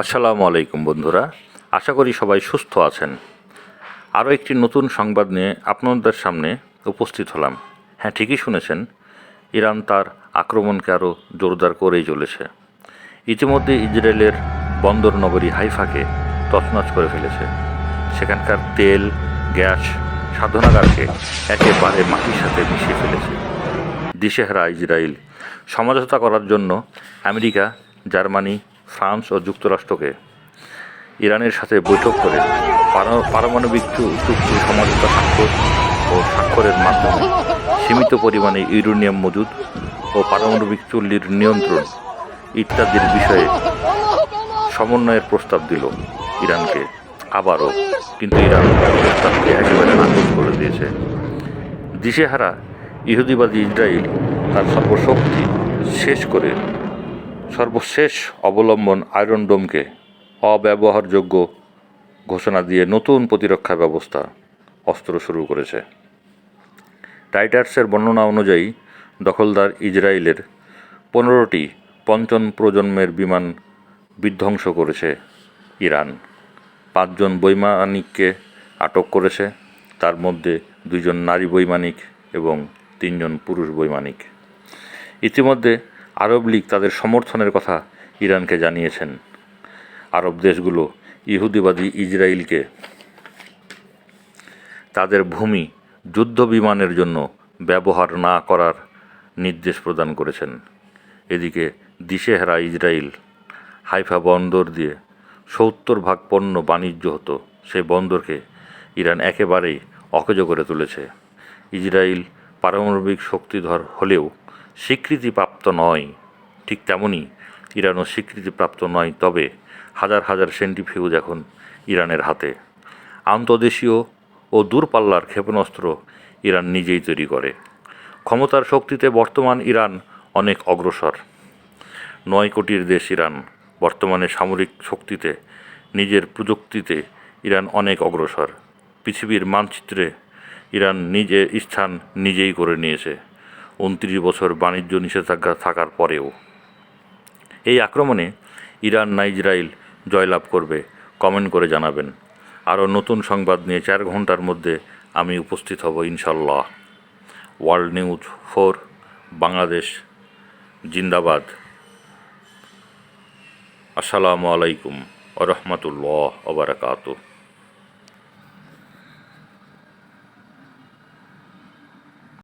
আসসালামু আলাইকুম বন্ধুরা, আশা করি সবাই সুস্থ আছেন। আরও একটি নতুন সংবাদ নিয়ে আপনাদের সামনে উপস্থিত হলাম। হ্যাঁ, ঠিকই শুনেছেন, ইরান তার আক্রমণকে আরও জোরদার করেই চলেছে। ইতিমধ্যে ইসরায়েলের বন্দর নগরী হাইফাকে তছনছ করে ফেলেছে। সেখানকার তেল, গ্যাস, সাধনাগারকে একেবারে মাটির সাথে মিশিয়ে ফেলেছে। দিশেহারা ইসরায়েল সমঝোতা করার জন্য আমেরিকা, জার্মানি, ফ্রান্স ও যুক্তরাষ্ট্রকে ইরানের সাথে বৈঠক করে পারমাণবিক চুক্তি সমঝোতা স্বাক্ষরের মাধ্যমে সীমিত পরিমাণে ইউরেনিয়াম মজুদ ও পারমাণবিক চুল্লির নিয়ন্ত্রণ ইত্যাদির বিষয়ে সমন্বয়ের প্রস্তাব দিল ইরানকে আবারও, কিন্তু ইরান প্রস্তাবকে একেবারে নাকচ করে দিয়েছে। দিশেহারা ইহুদিবাদী ইসরায়েল তার সর্বশক্তি শেষ করে সর্বশেষ অবলম্বন আয়রন ডোমকে অব্যবহারযোগ্য ঘোষণা দিয়ে নতুন প্রতিরক্ষা ব্যবস্থা অস্ত্র শুরু করেছে। রাইটার্সের বর্ণনা অনুযায়ী দখলদার ইসরায়েলের 15টি পঞ্চম প্রজন্মের বিমান বিধ্বংস করেছে ইরান। 5 জন বৈমানিককে আটক করেছে, তার মধ্যে 2 জন নারী বৈমানিক এবং 3 জন পুরুষ বৈমানিক। ইতিমধ্যে আরব লীগ তাদের সমর্থনের কথা ইরানকে জানিয়েছেন। আরব দেশগুলো ইহুদিবাদী ইসরায়েলকে তাদের ভূমি যুদ্ধ বিমানের জন্য ব্যবহার না করার নির্দেশ প্রদান করেছেন। এদিকে দিশেহারা ইসরায়েল হাইফা বন্দর দিয়ে 70% পণ্য বাণিজ্য হতো, সেই বন্দরকে ইরান একেবারেই অকেজ করে তুলেছে। ইসরায়েল পারমাণবিক শক্তিধর হলেও স্বীকৃতিপ্রাপ্ত নয়, ঠিক তেমনই ইরানও স্বীকৃতিপ্রাপ্ত নয়। তবে হাজার হাজার সেন্ট্রিফিউজ এখন ইরানের হাতে। আন্তর্দেশীয় ও দূরপাল্লার ক্ষেপণাস্ত্র ইরান নিজেই তৈরি করে। ক্ষমতার শক্তিতে বর্তমান ইরান অনেক অগ্রসর। 9 কোটির দেশ ইরান। বর্তমানে সামরিক শক্তিতে, নিজের প্রযুক্তিতে ইরান অনেক অগ্রসর। পৃথিবীর মানচিত্রে ইরান নিজের স্থান নিজেই করে নিয়েছে 29 বছর বাণিজ্য নিষেধাজ্ঞা থাকার পরেও। এই আক্রমণে ইরান না ইসরায়েল জয়লাভ করবে, কমেন্ট করে জানাবেন। আরও নতুন সংবাদ নিয়ে 4 ঘন্টার মধ্যে আমি উপস্থিত হব ইনশাল্লাহ। ওয়ার্ল্ড নিউজ 4 বাংলাদেশ জিন্দাবাদ। আসসালামু আলাইকুম ওয়া রাহমাতুল্লাহি ওয়া বারাকাতুহু।